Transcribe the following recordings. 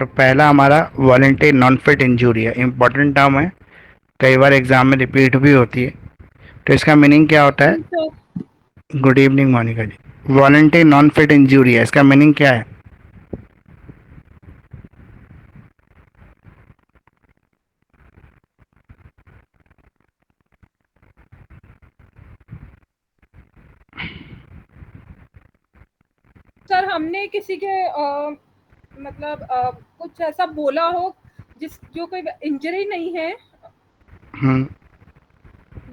तो पहला हमारा वॉलेंटरी नॉन फिट इंजूरी है, इंपॉर्टेंट टर्म है, कई बार एग्जाम में रिपीट भी होती है। तो इसका मीनिंग क्या होता है? जी सर। गुड इवनिंग मोनिका जी। वॉलेंटरी नॉन फिट इंजूरी है, इसका मीनिंग क्या है? सर हमने किसी के मतलब कुछ ऐसा बोला हो जिस जो कोई इंजरी नहीं है, हम्म।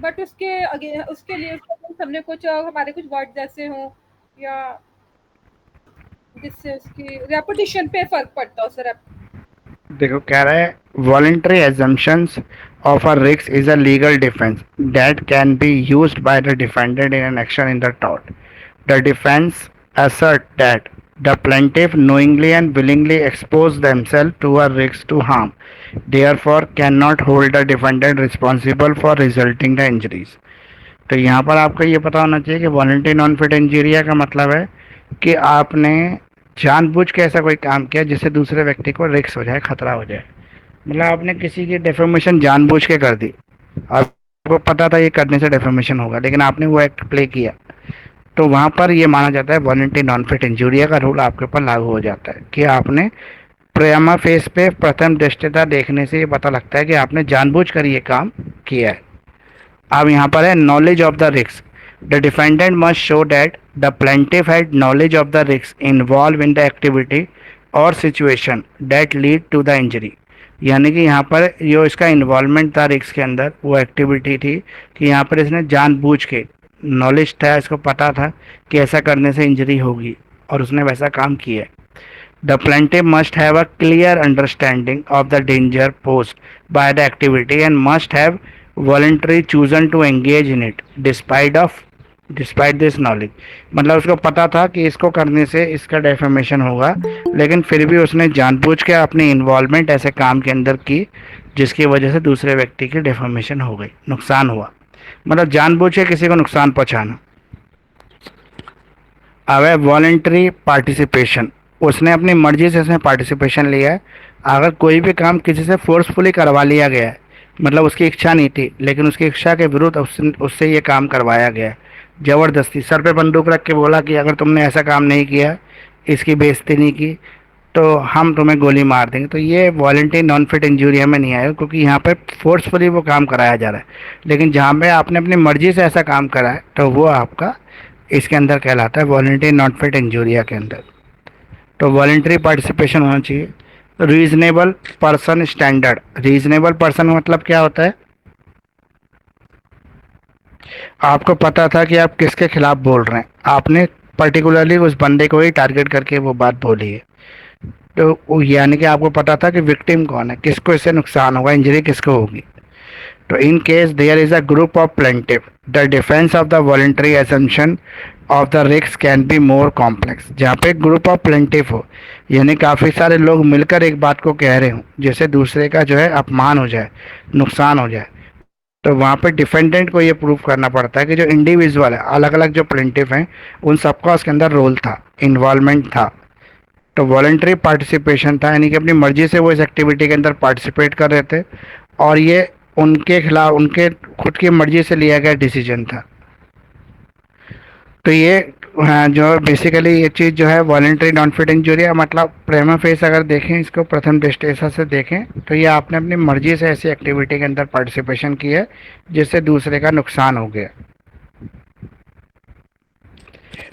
बट उसके लिए हमने कुछ हमारे कुछ वर्ड ऐसे हों या जिससे उसकी रेपुटेशन पे फर्क पड़ता हो सर। देखो कह रहा है voluntary assumptions of a risk is a legal defense that can be used by the defendant in an action in the tort. The defense assert that the plaintiff knowingly and willingly exposed themselves to a risk to harm, therefore cannot hold the defendant responsible for resulting the injuries. तो यहाँ पर आपको ये पता होना चाहिए कि voluntary non fit इंजीरिया का मतलब है कि आपने जानबूझ के ऐसा कोई काम किया जिससे दूसरे व्यक्ति को रिस्क हो जाए, खतरा हो जाए। मतलब आपने किसी की डेफेमेशन जानबूझ के कर दी, आपको पता था ये करने से डेफेमेशन होगा, लेकिन आपने वो एक्ट प्ले किया, तो वहाँ पर ये माना जाता है वॉलंटरी नॉन फिट इंजूरिया का रूल आपके ऊपर लागू हो जाता है कि आपने प्रेमा फेस पे प्रथम दृष्टता देखने से ये पता लगता है कि आपने जानबूझ कर ये काम किया है। अब यहाँ पर है knowledge of the risk. The defendant must show that the plaintiff had knowledge of the risk involve in the activity और situation that lead to the injury. यानी कि यहाँ पर जो इसका इन्वॉल्वमेंट था रिस्क के अंदर, वो एक्टिविटी थी कि यहाँ पर इसने जानबूझ के, नॉलेज था, इसको पता था कि ऐसा करने से इंजरी होगी और उसने वैसा काम किया है। The plaintiff must have a clear understanding of the danger posed by the activity and must have voluntarily chosen to engage in it despite this knowledge। मतलब उसको पता था कि इसको करने से इसका डेफेमेशन होगा, लेकिन फिर भी उसने जानबूझ के अपनी इन्वॉल्वमेंट ऐसे काम के अंदर की जिसकी वजह से दूसरे व्यक्ति की डेफेमेशन हो गई, नुकसान हुआ। मतलब जानबूझ के किसी को नुकसान पहुंचाना। अब है वॉलेंट्री पार्टिसिपेशन। उसने अपनी मर्जी से इसमें पार्टिसिपेशन लिया है। अगर कोई भी काम किसी से फोर्सफुली करवा लिया गया है, मतलब उसकी इच्छा नहीं थी लेकिन उसकी इच्छा के विरुद्ध उससे ये काम करवाया गया है, ज़बरदस्ती सर पे बंदूक रख के बोला कि अगर तुमने ऐसा काम नहीं किया, इसकी बेइज्जती नहीं की, तो हम तुम्हें गोली मार देंगे, तो ये वॉलेंटरी नॉन फिट इंजूरिया में नहीं आएगा, क्योंकि यहाँ पे फोर्सफुली वो काम कराया जा रहा है। लेकिन जहाँ पे आपने अपनी मर्जी से ऐसा काम करा है तो वो आपका इसके अंदर कहलाता है वॉलेंटरी नॉन फिट इंजूरिया के अंदर। तो वॉलेंटरी पार्टिसिपेशन होना चाहिए। Reasonable person standard. Reasonable person मतलब क्या होता है? आपको पता था कि आप किसके खिलाफ बोल रहे हैं, आपने पर्टिकुलरली उस बंदे को ही टारगेट करके वो बात बोली है, तो यानी कि आपको पता था कि विक्टिम कौन है, किसको इससे नुकसान होगा, इंजरी किसको होगी। तो in case there is a group of plaintiff, the defence of the voluntary assumption of the risk can be more complex. जहाँ पे ग्रुप ऑफ प्लेंटिफ हो, यानी काफ़ी सारे लोग मिलकर एक बात को कह रहे हो जिससे दूसरे का जो है अपमान हो जाए, नुकसान हो जाए, तो वहाँ पे डिफेंडेंट को ये प्रूव करना पड़ता है कि जो इंडिविजुअल है, अलग अलग जो प्लेंटिफ हैं, उन सबका उसके अंदर रोल था, इन्वॉल्वमेंट था। तो वॉलेंटरी पार्टिसिपेशन था, यानी कि अपनी मर्जी से वो इस एक्टिविटी के अंदर पार्टिसिपेट कर रहे थे और ये उनके खिलाफ, उनके खुद की मर्जी से लिया गया डिसीजन था। तो ये हाँ, जो बेसिकली ये चीज़ जो है वॉलेंटरी नॉन फिट इंजूरी, मतलब प्रेमा फेस अगर देखें इसको, प्रथम दृष्टया से देखें, तो ये आपने अपनी मर्जी से ऐसी एक्टिविटी के अंदर पार्टिसिपेशन की है जिससे दूसरे का नुकसान हो गया।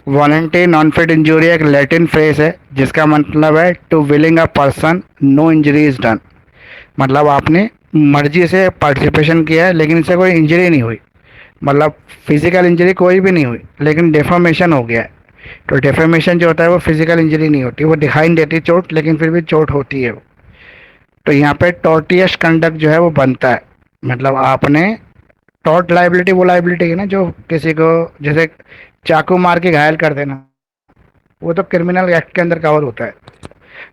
वॉलेंटरी नॉन फिट इंजूरी एक लैटिन फ्रेज है जिसका मतलब है to willing a person no injury is done. मतलब आपने मर्जी से पार्टिसिपेशन किया है लेकिन इससे कोई इंजरी नहीं हुई, मतलब फिजिकल इंजरी कोई भी नहीं हुई, लेकिन डेफॉर्मेशन हो गया है। तो डेफॉर्मेशन जो होता है वो फिजिकल इंजरी नहीं होती, वो दिखाई नहीं देती चोट, लेकिन फिर भी चोट होती है वो। तो यहाँ पे टॉर्टियस कंडक्ट जो है वो बनता है। मतलब आपने टॉर्ट लाइबिलिटी, वो लाइबिलिटी है ना जो किसी को जैसे चाकू मार के घायल कर देना, वो तो क्रिमिनल एक्ट के अंदर कवर होता है।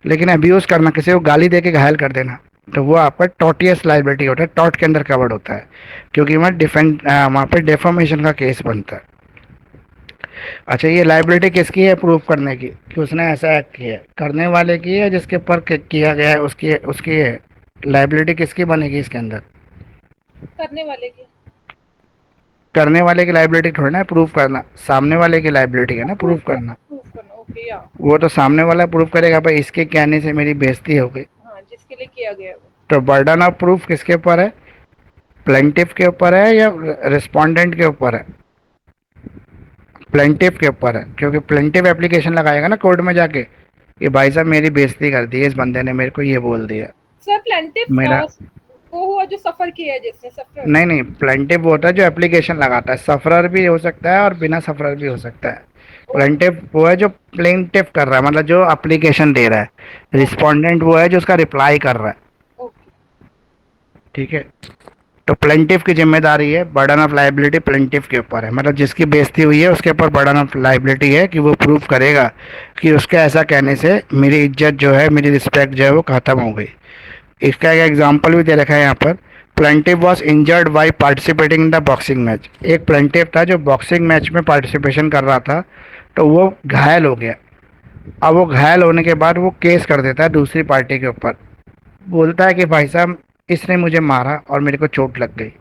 लेकिन अब्यूज़ करना, किसी को गाली दे के घायल कर देना, तो वो आपका टॉर्टियस लाइबिलिटी होता है, टॉर्ट के अंदर कवर्ड होता है, क्योंकि वहाँ पे डेफॉर्मेशन का केस बनता है। अच्छा, ये लाइबिलिटी किसकी है प्रूफ करने की कि उसने ऐसा एक्ट किया है? करने वाले की है जिसके ऊपर किया गया है उसकी उसकी है। लाइबिलिटी किसकी बनेगी इसके अंदर? करने वाले की। करने वाले की लाइबिलिटी थोड़ी ना है प्रूफ करना, सामने वाले की लाइबिलिटी है ना प्रूफ करना। प्रूफ करना, ओके या। वो तो सामने वाला प्रूफ करेगा भाई इसके कहने से मेरी बेइज्जती हो गई। हाँ, जिसके लिए किया गया है वो। तो बर्डन ऑफ प्रूफ किसके ऊपर है? प्लेंटिफ के ऊपर है या रिस्पोंडेंट के ऊपर है? प्लेंटिफ के ऊपर है, क्योंकि प्लेंटिफ एप्लीकेशन लगाएगा ना कोर्ट में जाके कि भाई साहब मेरी बेइज्जती कर दी है, इस बंदे ने मेरे को ये बोल दिया। सर प्लेंटिफ मेरा वो हुआ जो सफर किया है, जिसने सफर। नहीं नहीं, प्लेंटिफ वो होता है जो एप्लीकेशन लगाता है, सफरर भी हो सकता है और बिना सफरर भी हो सकता है। प्लेंटिफ वो है जो प्लेंटिफ कर रहा है, मतलब जो एप्लीकेशन दे रहा है। रिस्पोंडेंट वो है जो उसका रिप्लाई कर रहा है। ओके। ठीक है। तो प्लेंटिफ की जिम्मेदारी है, बर्डन ऑफ लाइबिलिटी प्लेंटिफ के ऊपर है, मतलब जिसकी बेइज्जती हुई है उसके ऊपर बर्डन ऑफ लाइबिलिटी है कि वो प्रूव करेगा कि उसके ऐसा कहने से मेरी इज्जत जो है, मेरी रिस्पेक्ट जो है वो खत्म हो गई। इसका एक एग्जांपल भी दे रखा है यहाँ पर। Plaintiff was injured by participating in the boxing match. एक प्लेंटिफ था जो बॉक्सिंग मैच में पार्टिसिपेशन कर रहा था, तो वो घायल हो गया। अब वो घायल होने के बाद वो केस कर देता है दूसरी पार्टी के ऊपर, बोलता है कि भाई साहब इसने मुझे मारा और मेरे को चोट लग गई।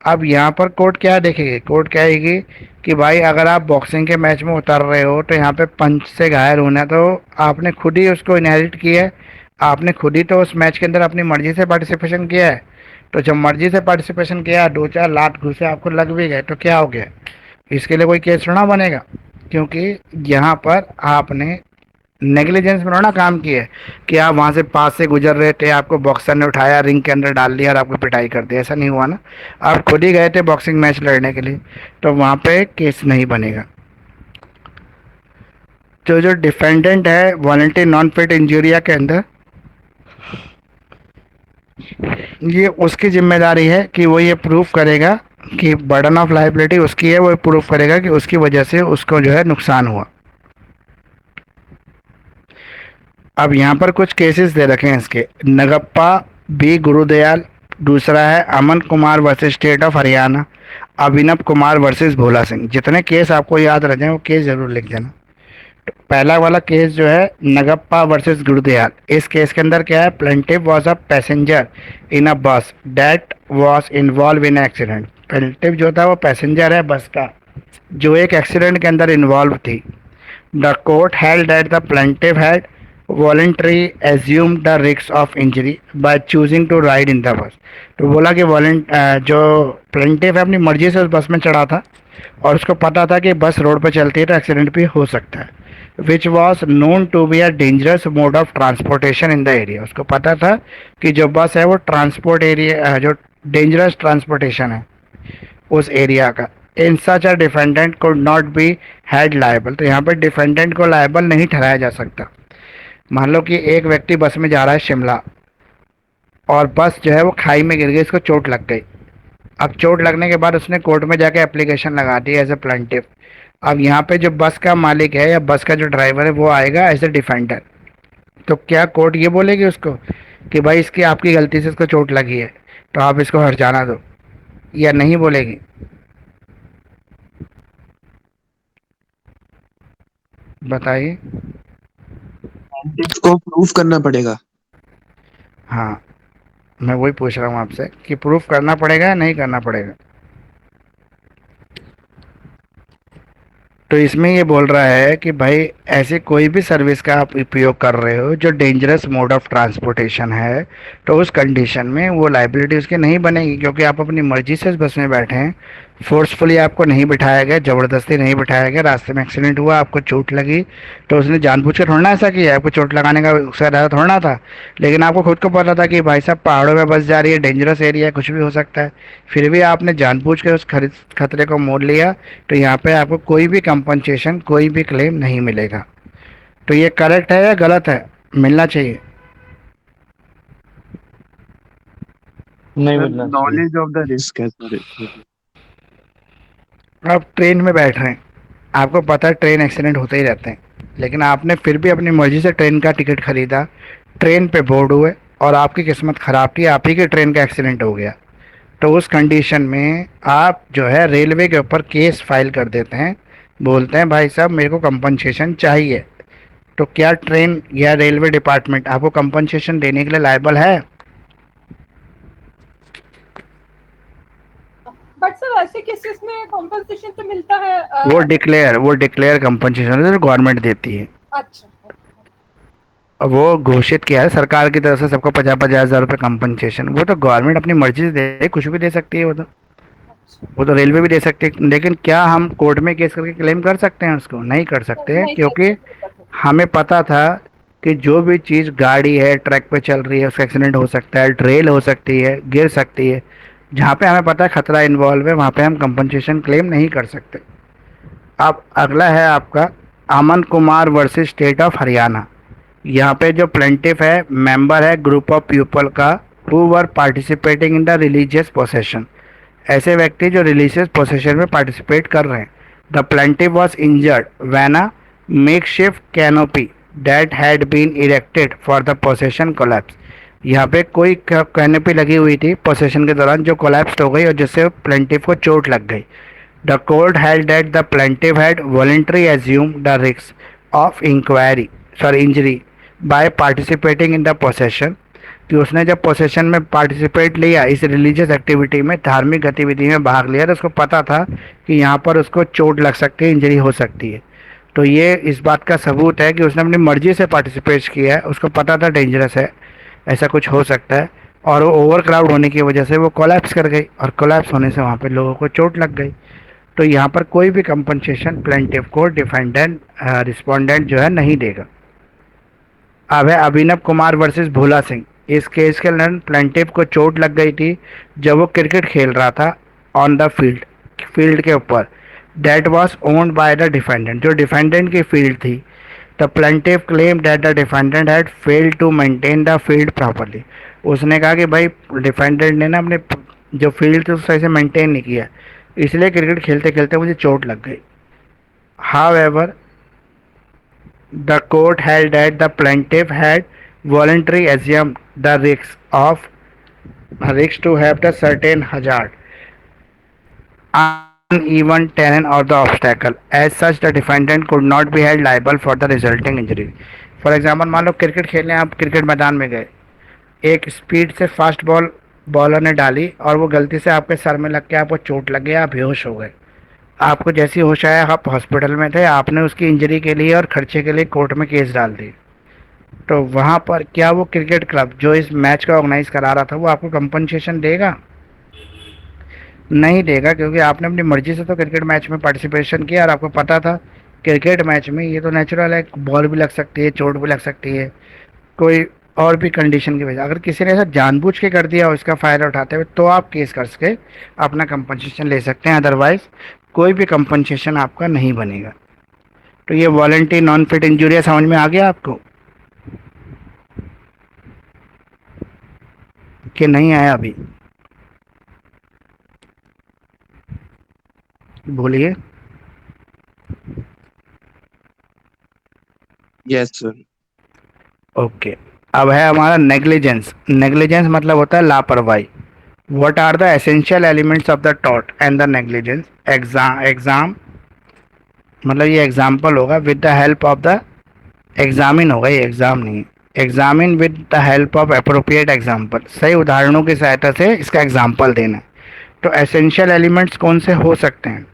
अब यहाँ पर कोर्ट क्या देखेगी? कोर्ट कहेगी कि भाई अगर आप बॉक्सिंग के मैच में उतर रहे हो तो यहाँ पे पंच से घायल होना है, तो आपने खुद ही उसको इनहेरिट किया है, आपने खुद ही तो उस मैच के अंदर अपनी मर्जी से पार्टिसिपेशन किया है। तो जब मर्जी से पार्टिसिपेशन किया, दो चार लात घुसे आपको लग भी गए, तो क्या हो गया? इसके लिए कोई केस थोड़ा बनेगा, क्योंकि यहाँ पर आपने नेग्लिजेंस में ना काम किया है कि आप वहाँ से पास से गुजर रहे थे, आपको बॉक्सर ने उठाया, रिंग के अंदर डाल दिया और आपको पिटाई कर दी, ऐसा नहीं हुआ ना। आप खुद ही गए थे बॉक्सिंग मैच लड़ने के लिए, तो वहाँ पे केस नहीं बनेगा। तो जो डिफेंडेंट है वॉलंटरी नॉन फिट इंजूरिया के अंदर, ये उसकी जिम्मेदारी है कि वो ये प्रूफ करेगा कि बर्डन ऑफ लाइबिलिटी उसकी है, वो प्रूफ करेगा कि उसकी वजह से उसको जो है नुकसान हुआ। अब यहाँ पर कुछ केसेस दे रखे हैं इसके। नगप्पा बी गुरुदयाल, दूसरा है Aman Kumar versus state of Haryana, Abhinav Kumar versus Bhola Singh. जितने केस आपको याद रह जाए वो केस जरूर लिख देना। तो पहला वाला केस जो है नगप्पा वर्सेस गुरुदयाल, इस केस के अंदर क्या है? प्लेंटिव वाज अ पैसेंजर इन अ बस that was involve in accident. Plaintiff जो था वो पैसेंजर है बस का जो एक एक्सीडेंट के अंदर इन्वॉल्व थी। The court held that the plaintiff had voluntarily assumed the risk of injury by choosing to ride in the bus। तो बोला कि जो प्लेंटिफ है अपनी मर्जी से उस बस में चढ़ा था और उसको पता था कि बस रोड पर चलती है तो एक्सीडेंट भी हो सकता है। Which was known to be a dangerous mode of transportation in the area. उसको पता था कि जो बस है वो ट्रांसपोर्ट एरिया, जो डेंजरस ट्रांसपोर्टेशन है उस एरिया का। In such a defendant could not be held liable. तो यहाँ पर डिफेंडेंट को लायबल नहीं ठहराया जा सकता। मान लो कि एक व्यक्ति बस में जा रहा है शिमला और बस जो है वो खाई में गिर गई, इसको चोट लग गई। अब चोट लगने के बाद उसने कोर्ट में जाके एप्लीकेशन लगा दी एज ए प्लेंटिफ। अब यहाँ पे जो बस का मालिक है या बस का जो ड्राइवर है वो आएगा एज ए डिफेंडर। तो क्या कोर्ट ये बोलेगी उसको कि भाई इसकी आपकी गलती से इसको चोट लगी है तो आप इसको हट जाना दो, या नहीं बोलेगी? बताइए। को प्रूफ करना पड़ेगा। हाँ, मैं वही पूछ रहा हूँ आपसे कि प्रूफ करना पड़ेगा या नहीं करना पड़ेगा। तो इसमें ये बोल रहा है कि भाई ऐसी कोई भी सर्विस का आप उपयोग कर रहे हो जो डेंजरस मोड ऑफ ट्रांसपोर्टेशन है, तो उस कंडीशन में वो लाइबिलिटी उसकी नहीं बनेगी, क्योंकि आप अपनी मर्जी से इस बस में बैठे हैं, फोर्सफुली आपको नहीं बिठाया गया, ज़बरदस्ती नहीं बिठाया गया, रास्ते में एक्सीडेंट हुआ, आपको चोट लगी, तो उसने जानबूझ कर थोड़ा ना ऐसा किया, आपको चोट लगाने का उसका इरादा थोड़ा ना था। लेकिन आपको खुद को पता था कि भाई साहब पहाड़ों में बस जा रही है, डेंजरस एरिया है, कुछ भी हो सकता है, फिर भी आपने जानबूझ कर उस खतरे को मोल लिया, तो यहाँ पे आपको कोई भी कंपनसेशन, कोई भी क्लेम नहीं मिलेगा। तो ये करेक्ट है या गलत है? मिलना चाहिए। नहीं मिलना चाहिए। नॉलेज ऑफ द रिस्क है सर। आप ट्रेन में बैठ रहे हैं, आपको पता है ट्रेन एक्सीडेंट होते ही रहते हैं, लेकिन आपने फिर भी अपनी मर्जी से ट्रेन का टिकट खरीदा, ट्रेन पे बोर्ड हुए और आपकी किस्मत ख़राब थी, आप ही के ट्रेन का एक्सीडेंट हो गया। तो उस कंडीशन में आप जो है रेलवे के ऊपर केस फाइल कर देते हैं बोलते हैं भाई साहब मेरे को कंपनसेशन चाहिए, तो क्या ट्रेन या रेलवे डिपार्टमेंट आपको कंपनसेशन देने के लिए लायबल है? बट सर ऐसे केसेस में कॉम्पनसेशन तो मिलता है। वो डिक्लेयर कंपनसेशन जो गवर्नमेंट देती है। अच्छा। और वो घोषित किया है सरकार की तरफ से सबको 50-50 हज़ार रुपये कंपनसेशन। वो तो गवर्नमेंट अपनी मर्जी से दे, कुछ भी दे सकती है अच्छा। वो तो रेलवे भी दे सकती है। लेकिन क्या हम कोर्ट में केस करके क्लेम कर सकते हैं उसको? नहीं कर सकते हैं, नहीं क्योंकि कर सकते। हमें पता था कि जो भी चीज़ गाड़ी है ट्रैक पे चल रही है उसका एक्सीडेंट हो सकता है, ट्रेल हो सकती है, गिर सकती है। जहाँ पे हमें पता है खतरा इन्वॉल्व है वहाँ पे हम कंपनसेशन क्लेम नहीं कर सकते। अब अगला है आपका Aman Kumar versus state of Haryana. यहाँ पे जो प्लेंटिफ है मेंबर है ग्रुप ऑफ पीपल का who were participating in the religious procession. ऐसे व्यक्ति जो रिलीजियस पोसेशन में पार्टिसिपेट कर रहे हैं। The plaintiff was injured when a makeshift canopy that had been erected for the possession collapse. यहाँ पे कोई कैनोपी लगी हुई थी पोसेशन के दौरान जो कोलैप्स हो गई और जिससे प्लेंटिफ को चोट लग गई। The court held that the plaintiff had voluntarily assumed the risk of injury by participating in the possession। कि उसने जब पोसेशन में पार्टिसिपेट लिया इस रिलीजियस एक्टिविटी में, धार्मिक गतिविधि में भाग लिया, तो उसको पता था कि यहाँ पर उसको चोट लग सकती है, इंजरी हो सकती है। तो ये इस बात का सबूत है कि उसने अपनी मर्जी से पार्टिसिपेट किया है, उसको पता था डेंजरस है, ऐसा कुछ हो सकता है, और वो ओवर क्राउड होने की वजह से वो कोलैप्स कर गई और कोलैप्स होने से वहाँ पे लोगों को चोट लग गई। तो यहाँ पर कोई भी कंपनसेशन प्लेंटिफ को डिफेंडेंट रिस्पोंडेंट जो है नहीं देगा। अब है अभिनव कुमार वर्सेस भोला सिंह। इस केस के अंदर प्लेंटिफ को चोट लग गई थी जब वो क्रिकेट खेल रहा था ऑन द फील्ड के ऊपर। That was owned by the defendant, जो डिफेंडेंट की फील्ड थी। The plaintiff claim that the defendant had failed to maintain the field properly. उसने कहा कि भाई डिफेंडेंट ने ना अपने जो फील्ड थी उस सही से मेंटेन नहीं किया, इसलिए क्रिकेट खेलते खेलते मुझे चोट लग गई। However the court held that the plaintiff had voluntarily assumed the risk to have the certain hazard, uneven terrain or the obstacle. As such, the defendant could not be held liable for the resulting injury. For example मान लो cricket खेलने आप cricket मैदान में गए, एक speed से fast ball bowler ने डाली और वो गलती से आपके सर में लग के आपको चोट लग गया, आप बेहोश हो गए। आपको जैसी होश आया आप हॉस्पिटल में थे, आपने उसकी इंजरी के लिए और खर्चे के लिए कोर्ट में केस डाल दी। तो वहाँ पर क्या वो क्रिकेट क्लब जो इस मैच का ऑर्गेनाइज करा रहा था वो आपको कंपनसेशन देगा? नहीं देगा, क्योंकि आपने अपनी मर्जी से तो क्रिकेट मैच में पार्टिसिपेशन किया और आपको पता था क्रिकेट मैच में ये तो नेचुरल है, बॉल भी लग सकती है, चोट भी लग सकती है, कोई और भी कंडीशन की वजह। अगर किसी ने ऐसा जानबूझ के कर दिया और इसका फ़ायदा उठाते हुए तो आप केस कर सके अपना कंपनसेशन ले सकते हैं, अदरवाइज कोई भी कंपनसेशन आपका नहीं बनेगा। तो ये वॉलंटरी नॉन फिट इंजूरी समझ में आ गया आपको कि नहीं आया? अभी बोलिए। Yes sir. ओके, अब है हमारा नेग्लिजेंस। नेग्लिजेंस मतलब होता है लापरवाही। What are the essential elements of the tort and the negligence? Exam मतलब ये एग्जाम्पल होगा with the help of the examine होगा, ये एग्जाम नहीं है। Examine with the help of appropriate example, सही उदाहरणों की सहायता से इसका एग्जाम्पल देना है। तो एसेंशियल एलिमेंट्स कौन से हो सकते हैं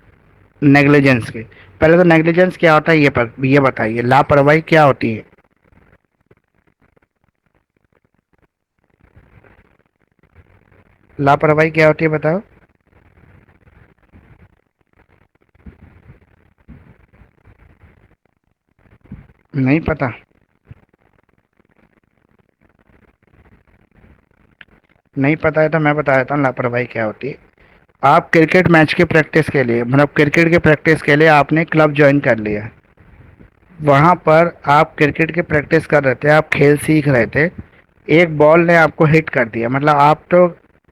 नेग्लिजेंस के? पहले तो नेग्लिजेंस क्या होता है ये बताइए। लापरवाही क्या होती है? लापरवाही क्या होती है बताओ? नहीं पता? नहीं पता है तो मैं बता देता हूँ लापरवाही क्या होती है। आप क्रिकेट मैच की प्रैक्टिस के लिए, मतलब क्रिकेट की प्रैक्टिस के लिए आपने क्लब ज्वाइन कर लिया, वहाँ पर आप क्रिकेट की प्रैक्टिस कर रहे थे, आप खेल सीख रहे थे, एक बॉल ने आपको हिट कर दिया। मतलब आप तो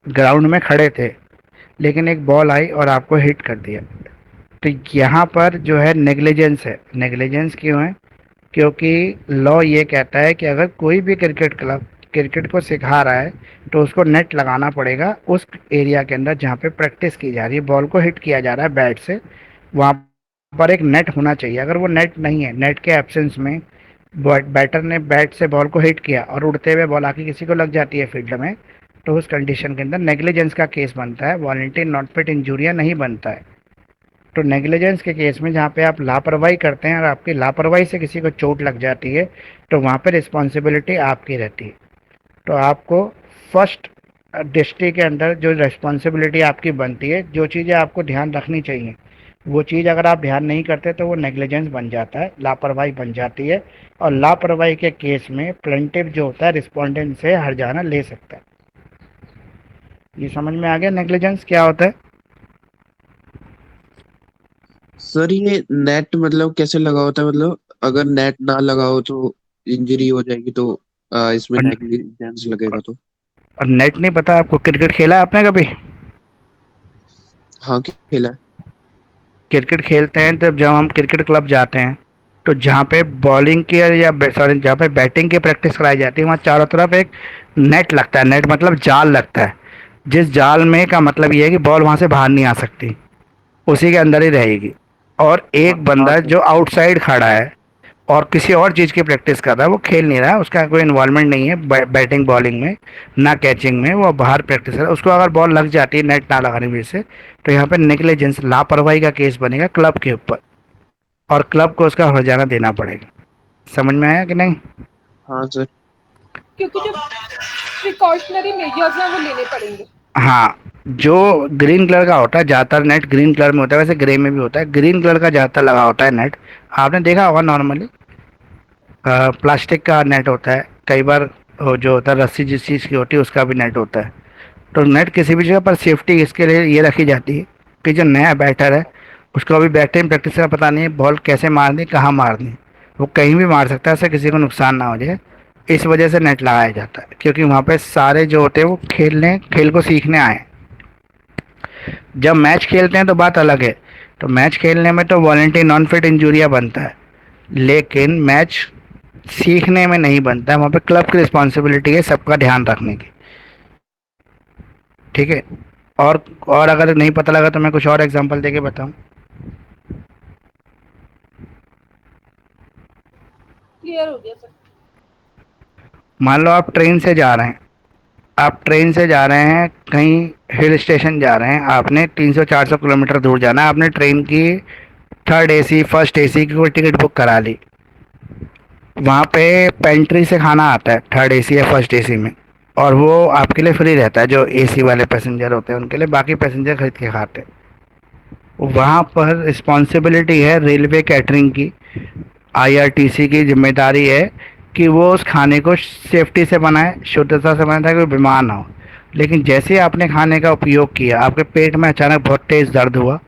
ग्राउंड में खड़े थे लेकिन एक बॉल आई और आपको हिट कर दिया। तो यहाँ पर जो है नेग्लिजेंस है। नेग्लिजेंस क्यों है? क्योंकि लॉ ये कहता है कि अगर कोई भी क्रिकेट क्लब क्रिकेट को सिखा रहा है तो उसको नेट लगाना पड़ेगा उस एरिया के अंदर जहाँ पे प्रैक्टिस की जा रही है, बॉल को हिट किया जा रहा है बैट से, वहाँ पर एक नेट होना चाहिए। अगर वो नेट नहीं है, नेट के एब्सेंस में बैटर ने बैट से बॉल को हिट किया और उड़ते हुए बॉल आके किसी को लग जाती है फील्ड में, तो उस कंडीशन के अंदर नेग्लिजेंस का केस बनता है, वॉलंटरी नॉन फिट इंजूरिया नहीं बनता है। तो नेग्लिजेंस के केस में जहाँ पे आप लापरवाही करते हैं और आपकी लापरवाही से किसी को चोट लग जाती है, तो वहाँ पे रिस्पॉन्सिबिलिटी आपकी रहती है। तो आपको फर्स्ट डिस्ट्रिक्ट के अंदर जो रिस्पॉन्सिबिलिटी आपकी बनती है, जो चीज़ें आपको ध्यान रखनी चाहिए, वो चीज़ अगर आप ध्यान नहीं करते तो वो नेग्लिजेंस बन जाता है, लापरवाही बन जाती है। और लापरवाही के केस में प्लेंटिव जो होता है रिस्पोंडेंट से हर्जाना ले सकता है। ये समझ में आ गया नेग्लिजेंस क्या होता है? सर ये नेट मतलब कैसे लगा होता है, मतलब अगर नेट ना लगा हो तो इंजरी हो जाएगी, तो इसमें और, नेग्लिजेंस लगेगा तो। और नेट नहीं पता आपको? क्रिकेट खेला है आपने कभी? हाँ खेला है। क्रिकेट खेलते हैं तब जब हम क्रिकेट क्लब जाते हैं, तो जहाँ पे बॉलिंग की या सॉरी जहाँ पे बैटिंग की प्रैक्टिस कराई जाती है, वहाँ चारों तरफ एक नेट लगता है। नेट मतलब जाल लगता है, जिस जाल में का मतलब ये है कि बॉल वहाँ से बाहर नहीं आ सकती, उसी के अंदर ही रहेगी। और हाँ एक हाँ बंदा सर। जो आउटसाइड खड़ा है और किसी और चीज़ की प्रैक्टिस कर रहा है, वो खेल नहीं रहा है, उसका कोई इन्वॉल्वमेंट नहीं है बैटिंग बॉलिंग में, ना कैचिंग में, वो बाहर प्रैक्टिस कर रहा है। उसको अगर बॉल लग जाती है नेट ना लगाने की वजह से, तो यहाँ पे नेग्लिजेंस लापरवाही का केस बनेगा क्लब के ऊपर, और क्लब को उसका हर्जाना देना पड़ेगा। समझ में आया कि नहीं? हाँ सर। क्योंकि जो प्रिकॉशनरी मेजर्स हैं वो लेने पड़ेंगे। हाँ, जो ग्रीन कलर का होता है, ज़्यादातर नेट ग्रीन कलर में होता है, वैसे ग्रे में भी होता है, ग्रीन कलर का ज़्यादातर लगा होता है नेट। आपने देखा होगा नॉर्मली प्लास्टिक का नेट होता है, कई बार वो जो होता है रस्सी जिस चीज़ की होती है उसका भी नेट होता है। तो नेट किसी भी जगह पर सेफ्टी इसके लिए ये रखी जाती है कि जो नया बैटर है उसको अभी बैटिंग प्रैक्टिस का पता नहीं है बॉल कैसे मारनी, कहाँ मारनी, वो कहीं भी मार सकता है, उससे किसी को नुकसान ना हो जाए। इस वजह से नेट लगाया जाता है, क्योंकि वहाँ पे सारे जो होते हैं वो खेल को सीखने आए। जब मैच खेलते हैं तो बात अलग है, तो मैच खेलने में तो वॉलंटरी नॉन फिट इंजूरिया बनता है, लेकिन मैच सीखने में नहीं बनता है। वहाँ पे क्लब की रिस्पॉन्सिबिलिटी है सबका ध्यान रखने की। ठीक है। और अगर नहीं पता लगा तो मैं कुछ और एग्जांपल देके बताऊं। क्लियर हो गया सर। मान लो आप ट्रेन से जा रहे हैं, आप ट्रेन से जा रहे हैं कहीं हिल स्टेशन जा रहे हैं, आपने 300-400 किलोमीटर दूर जाना है, आपने ट्रेन की थर्ड एसी फर्स्ट एसी की कोई टिकट बुक करा ली। वहाँ पे पेंट्री से खाना आता है थर्ड एसी या फर्स्ट एसी में, और वो आपके लिए फ्री रहता है, जो एसी वाले पैसेंजर होते हैं उनके लिए, बाकी पैसेंजर खरीद के खाते हैं। वहाँ पर रिस्पॉन्सिबिलिटी है रेलवे कैटरिंग की, आईआरटीसी की जिम्मेदारी है कि वो उस खाने को सेफ्टी से बनाए, शुद्धता से बनाए, ताकि कोई बीमार ना हो। लेकिन जैसे ही आपने खाने का उपयोग किया, आपके पेट में अचानक बहुत तेज़ दर्द हुआ,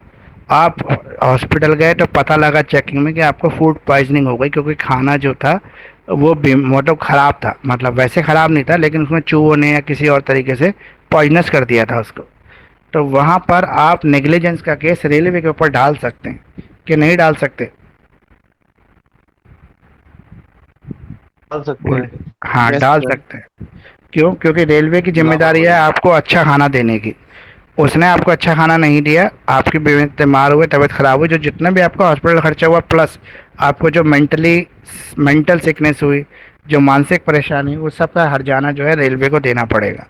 आप हॉस्पिटल गए तो पता लगा चेकिंग में कि आपको फूड पॉइजनिंग हो गई, क्योंकि खाना जो था वो मतलब ख़राब था, मतलब वैसे ख़राब नहीं था लेकिन उसमें चूहों ने या किसी और तरीके से पॉइजनस कर दिया था उसको। तो वहाँ पर आप नेग्लिजेंस का केस रेलवे के ऊपर डाल सकते हैं कि नहीं डाल सकते? डाल सकते हैं। हाँ यस डाल सर। सकते हैं। क्यों? क्योंकि रेलवे की जिम्मेदारी है लापरवाही। आपको अच्छा खाना देने की। उसने आपको अच्छा खाना नहीं दिया, आपकी बीमार हुए, तबीयत खराब हुई, जो जितना भी आपका हॉस्पिटल खर्चा हुआ, प्लस आपको जो मेंटल सिकनेस हुई, जो मानसिक परेशानी, वो सब का हर्जाना जो है रेलवे को देना पड़ेगा।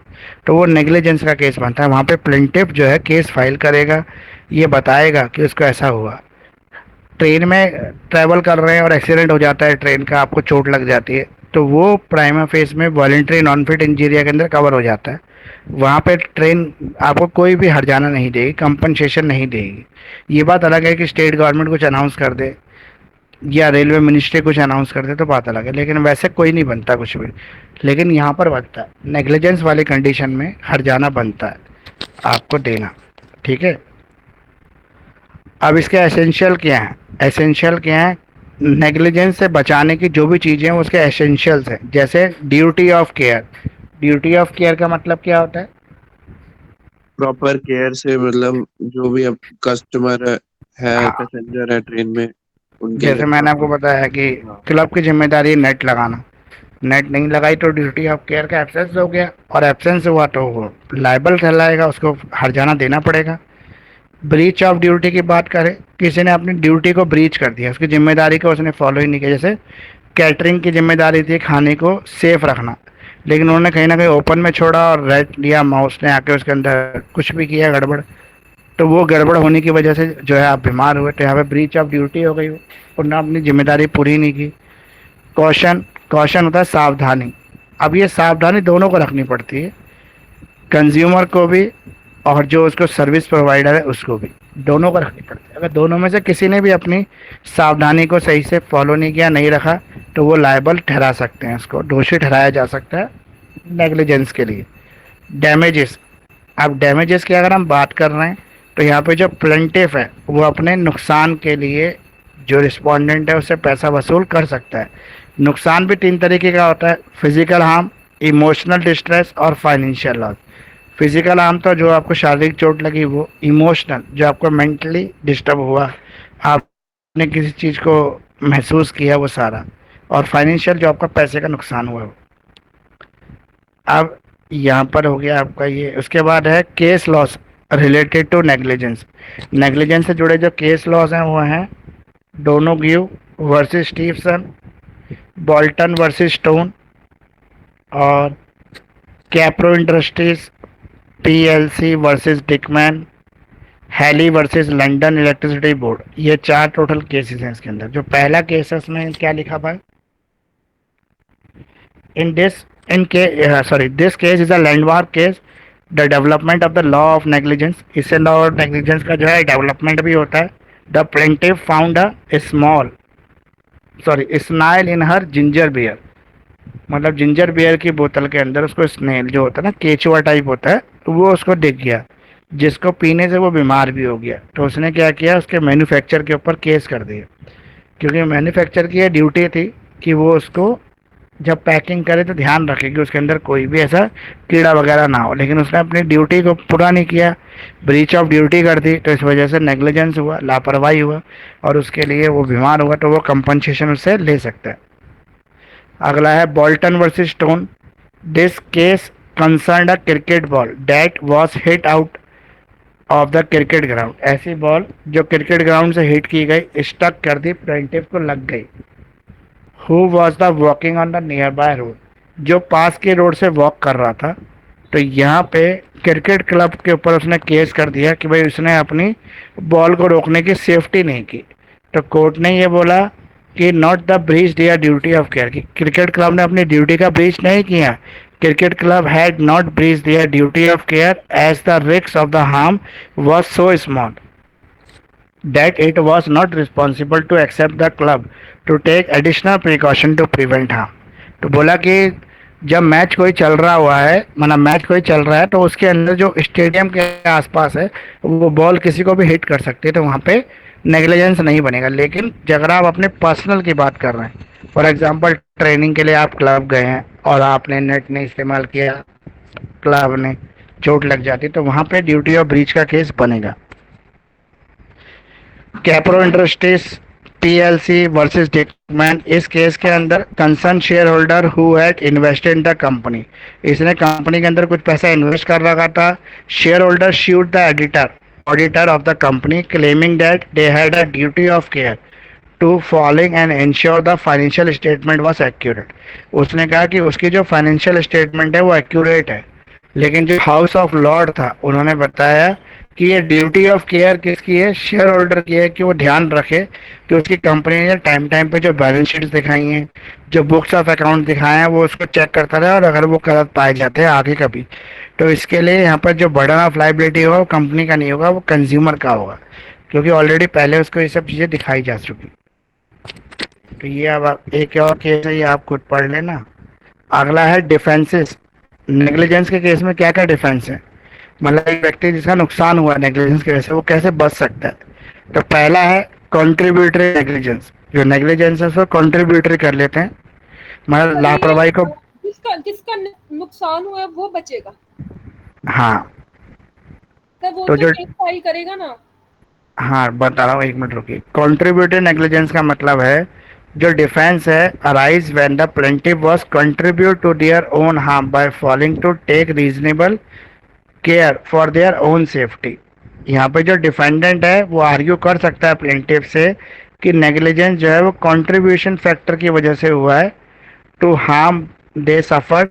तो वो नेग्लिजेंस का केस बनता है। वहाँ पे प्लेंटिफ जो है केस फाइल करेगा, ये बताएगा कि उसको ऐसा हुआ। ट्रेन में ट्रैवल कर रहे हैं और एक्सीडेंट हो जाता है ट्रेन का, आपको चोट लग जाती है, तो वो प्राइमा फेस में वॉलंटरी नॉन फिट इंजीरिया के अंदर कवर हो जाता है। वहाँ पे ट्रेन आपको कोई भी हर्जाना नहीं देगी, कंपनसेशन नहीं देगी। ये बात अलग है कि स्टेट गवर्नमेंट कुछ अनाउंस कर दे या रेलवे मिनिस्ट्री कुछ अनाउंस कर दे तो बात अलग है, लेकिन वैसे कोई नहीं बनता कुछ भी। लेकिन यहाँ पर बनता है, नेग्लिजेंस वाली कंडीशन में हर्जाना बनता है आपको देना। ठीक है। अब इसके एसेंशियल क्या हैं? एसेंशियल क्या है? नेग्लिजेंस से बचाने की जो भी चीज़ें हैं उसके एसेंशियल्स हैं, जैसे duty of care. Duty of care का मतलब क्या होता है? प्रॉपर केयर से, मतलब जो भी अब कस्टमर है, हाँ, पैसेंजर है ट्रेन में, उनके लिए जैसे मैंने आपको प्रॉपर। बताया कि हाँ। क्लब की जिम्मेदारी है नेट लगाना, नेट नहीं लगाई तो ड्यूटी ऑफ केयर का एब्सेंस हो गया, और एब्सेंस हुआ तो वो लाइबल कहलाएगा, उसको हर्जाना देना पड़ेगा। ब्रीच ऑफ ड्यूटी की बात करें, किसी ने अपनी ड्यूटी को ब्रीच कर दिया, उसकी जिम्मेदारी को उसने फॉलो ही नहीं किया। जैसे कैटरिंग की जिम्मेदारी थी खाने को सेफ रखना, लेकिन उन्होंने कहीं ना कहीं ओपन में छोड़ा और रैट लिया, माउस ने आके उसके अंदर कुछ भी किया गड़बड़, तो वो गड़बड़ होने की वजह से जो है आप बीमार हुए, तो यहाँ पे ब्रीच ऑफ ड्यूटी हो गई, उन्होंने अपनी जिम्मेदारी पूरी नहीं की। कॉशन, कॉशन होता है सावधानी। अब ये सावधानी दोनों को रखनी पड़ती है, कंज्यूमर को भी और जो उसको सर्विस प्रोवाइडर है उसको भी, दोनों को रखनी पड़ती है। अगर दोनों में से किसी ने भी अपनी सावधानी को सही से फॉलो नहीं किया, नहीं रखा, तो वो लायबल ठहरा सकते हैं, उसको दोषी ठहराया जा सकता है नेग्लिजेंस के लिए। डैमेजेस, अब डैमेजेस की अगर हम बात कर रहे हैं तो यहाँ पे जो प्लेंटिफ है वो अपने नुकसान के लिए जो रिस्पोंडेंट है उससे पैसा वसूल कर सकता है। नुकसान भी 3 तरीके का होता है, फिजिकल हार्म, इमोशनल डिस्ट्रेस और फाइनेंशियल लॉस। फिजिकल हार्म तो जो आपको शारीरिक चोट लगी वो, इमोशनल जो आपको मेंटली डिस्टर्ब हुआ, आपने किसी चीज़ को महसूस किया वो सारा, और फाइनेंशियल जो आपका पैसे का नुकसान हुआ वो। अब यहाँ पर हो गया आपका ये। उसके बाद है case laws related to negligence. Negligence से जुड़े जो केस लॉस हैं वो हैं Donoghue versus Stevenson, Bolton versus Stone, और Caparo industries PLC versus Dickman, Haley versus London Electricity Board. ये 4 टोटल केसेस हैं इसके अंदर। जो पहला केस है उसमें क्या लिखा भाई, this case is a landmark case, the development of the law of negligence. इससे लॉ ऑफ नेग्लिजेंस का जो है डेवलपमेंट भी होता है। The plaintiff found a snail in her ginger beer, मतलब जिंजर बियर की बोतल के अंदर उसको स्नेल जो होता है ना, केचुआ टाइप होता है, तो वो उसको दिख गया, जिसको पीने से वो बीमार भी हो गया। तो उसने क्या किया, उसके मैन्युफैक्चर के ऊपर केस कर दिया, क्योंकि मैन्युफैक्चर की ये ड्यूटी थी कि वो उसको जब पैकिंग करे तो ध्यान रखे कि उसके अंदर कोई भी ऐसा कीड़ा वगैरह ना हो, लेकिन उसने अपनी ड्यूटी को पूरा नहीं किया, ब्रीच ऑफ ड्यूटी कर दी, तो इस वजह से नेग्लिजेंस हुआ, लापरवाही हुआ, और उसके लिए वो बीमार हुआ, तो वो कंपनसेशन उससे ले सकता है। अगला है Bolton versus stone. This case concern a cricket ball that was hit out of the cricket ground. ऐसी बॉल जो क्रिकेट ग्राउंड से हिट की गई, स्टक कर दी, प्लेंटिफ को लग गई। Who was the walking on the near by road, जो पास के रोड से वॉक कर रहा था। तो यहाँ पे क्रिकेट क्लब के ऊपर उसने केस कर दिया कि भाई उसने अपनी बॉल को रोकने की सेफ्टी नहीं की। तो कोर्ट ने ये बोला कि not the breach their duty of care, कि क्रिकेट क्लब ने अपनी ड्यूटी का ब्रीच नहीं किया। Cricket club had not breach their duty of care as the risk of the harm was so small that it was not responsible to accept the club to take additional precaution to prevent harm। तो बोला कि जब match कोई चल रहा हुआ है, मतलब मैच कोई चल रहा है, तो उसके अंदर जो स्टेडियम के आसपास है वो बॉल किसी को भी हिट कर सकती है, तो वहाँ पे नेग्लिजेंस नहीं बनेगा। लेकिन अगर आप अपने पर्सनल की बात कर रहे हैं, फॉर एग्जांपल ट्रेनिंग के लिए आप क्लब गए हैं और आपने नेट नहीं इस्तेमाल किया, क्लब ने चोट लग जाती, तो वहाँ पे ड्यूटी ऑफ ब्रीच का केस बनेगा। Caparo industries PLC versus Dickman, इस केस के अंदर concern share holder who had invested in the company, इसने कंपनी के अंदर कुछ पैसा इन्वेस्ट कर रखा था। Share holder sued the auditor of the company claiming that they had a duty of care to following and ensure the financial statement was accurate. उसने कहा कि उसकी जो फाइनेंशियल स्टेटमेंट है वो एक्यूरेट है, लेकिन जो हाउस ऑफ लॉर्ड था उन्होंने बताया कि ये ड्यूटी ऑफ केयर किसकी है, शेयर होल्डर की है, कि वो ध्यान रखे कि उसकी कंपनी ने टाइम टाइम पे जो बैलेंस शीट्स दिखाई हैं, जो बुक्स ऑफ अकाउंट दिखाए हैं, वो उसको चेक करता रहे, और अगर वो गलत पाए जाते हैं आगे कभी, तो इसके लिए यहाँ पर जो बर्डन ऑफ लाइबिलिटी होगा वो कंपनी का नहीं होगा, वो कंज्यूमर का होगा, क्योंकि ऑलरेडी पहले उसको ये सब चीज़ें दिखाई जा चुकी। तो ये अब एक और केस है, ये आप खुद पढ़ लेना। अगला है डिफेंसेस। नेग्लिजेंस के केस में क्या क्या डिफेंस है, मतलब एक व्यक्ति जिसका नुकसान हुआ नेग्लिजेंस की वजह से, वो कैसे बच सकता है। तो पहला है कॉन्ट्रीब्यूटरी नेग्लिजेंस। जो नेग्लिजेंस है उसको कॉन्ट्रीब्यूटरी कर लेते हैं, मतलब लापरवाही को, जिसका जिसका नुकसान हुआ है वो बचेगा। हाँ तो वो तो तो जो केस फाइल करेगा ना। हाँ बता रहा हूँ, 1 मिनट रुकिए। कॉन्ट्रीब्यूटरी नेग्लिजेंस का मतलब है जो डिफेंस है arise when the plaintiff was contribute to their own harm by failing to take reasonable care for their own safety. यहाँ पे जो डिफेंडेंट है वो आर्ग्यू कर सकता है प्लेंटिफ से कि नेग्लिजेंस जो है वो कंट्रीब्यूशन फैक्टर की वजह से हुआ है to harm they suffer,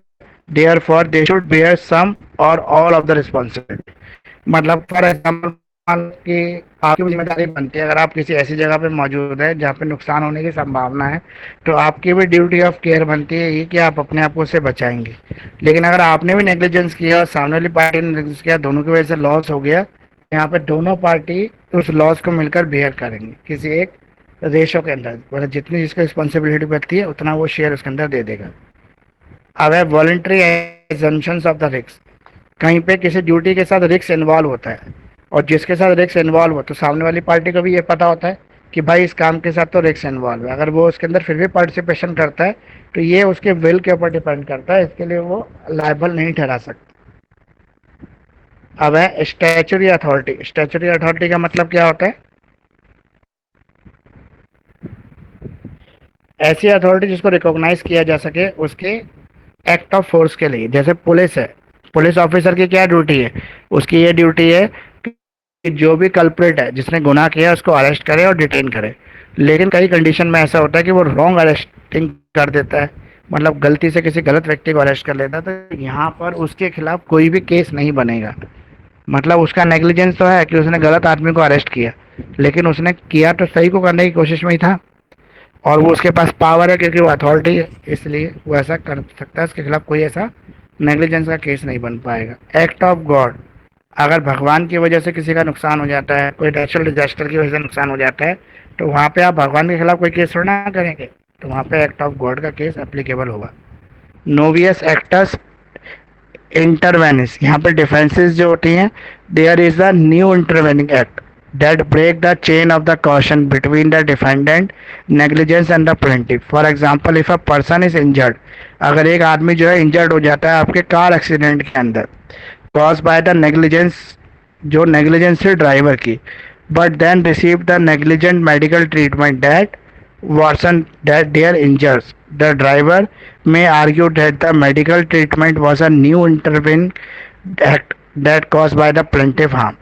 therefore they should bear some or all of the responsibility. मतलब फॉर एग्जाम्पल कि आपकी जिम्मेदारी बनती है, अगर आप किसी ऐसी जगह पे मौजूद है जहाँ पे नुकसान होने की संभावना है, तो आपकी भी ड्यूटी ऑफ केयर बनती है ये कि आप अपने आप को उससे बचाएंगे। लेकिन अगर आपने भी नेग्लिजेंस किया और सामने वाली पार्टी ने नेग्लिजेंस किया, दोनों की वजह से लॉस हो गया, यहाँ पे दोनों पार्टी उस लॉस को मिलकर बेयर करेंगे किसी एक रेशो के अंदर, मतलब जितनी जिसकी रिस्पॉन्सिबिलिटी बनती है उतना वो शेयर उसके अंदर दे देगा। अब है voluntary assumptions of the risk. कहीं पे किसी ड्यूटी के साथ रिस्क इन्वॉल्व होता है, और जिसके साथ रिस्क इन्वॉल्व हो तो सामने वाली पार्टी को भी ये पता होता है कि भाई इस काम के साथ तो रिस्क इन्वॉल्व है, अगर वो उसके अंदर फिर भी पार्टिसिपेशन करता है तो ये उसके विल के ऊपर डिपेंड करता है, इसके लिए वो लायबल नहीं ठहरा सकता। अब है स्टैच्यूटरी अथॉरिटी। स्टैच्यूटरी अथॉरिटी का मतलब क्या होता है? ऐसी अथॉरिटी जिसको रिकॉग्नाइज किया जा सके उसके एक्ट ऑफ फोर्स के लिए। जैसे पुलिस है, पुलिस ऑफिसर की क्या ड्यूटी है? उसकी ये ड्यूटी है कि जो भी कल्प्रिट है, जिसने गुनाह किया है, उसको अरेस्ट करे और डिटेन करे। लेकिन कई कंडीशन में ऐसा होता है कि वो रॉन्ग अरेस्टिंग कर देता है, मतलब गलती से किसी गलत व्यक्ति को अरेस्ट कर लेता है, तो यहाँ पर उसके खिलाफ कोई भी केस नहीं बनेगा। मतलब उसका नेग्लिजेंस तो है कि उसने गलत आदमी को अरेस्ट किया, लेकिन उसने किया तो सही को करने की कोशिश में ही था, और वो उसके पास पावर है क्योंकि वो अथॉरिटी है, इसलिए वो ऐसा कर सकता है। उसके खिलाफ कोई ऐसा नेग्लिजेंस का केस नहीं बन पाएगा। Act of God. अगर भगवान की वजह से किसी का नुकसान हो जाता है, कोई नेचुरल डिजास्टर की वजह से नुकसान हो जाता है, तो वहाँ पे आप भगवान के खिलाफ कोई केस थोड़ा ना करेंगे, तो वहाँ पे एक्ट ऑफ गॉड का केस एप्लीकेबल होगा। नोवियस एक्टस इंटरवेनिस। यहाँ पे डिफेंसेस जो होती हैं, there is a new intervening act that break the chain of the caution between the defendant negligence and the plaintiff. For example, if a person is injured, अगर एक आदमी जो है इंजर्ड हो जाता है आपके कार एक्सीडेंट के अंदर, caused by the negligence, जो negligence है ड्राइवर की, but then receive the negligent medical treatment that worsen that their injuries, the driver may argue that the medical treatment was a new intervening act that caused by the plaintiff harm.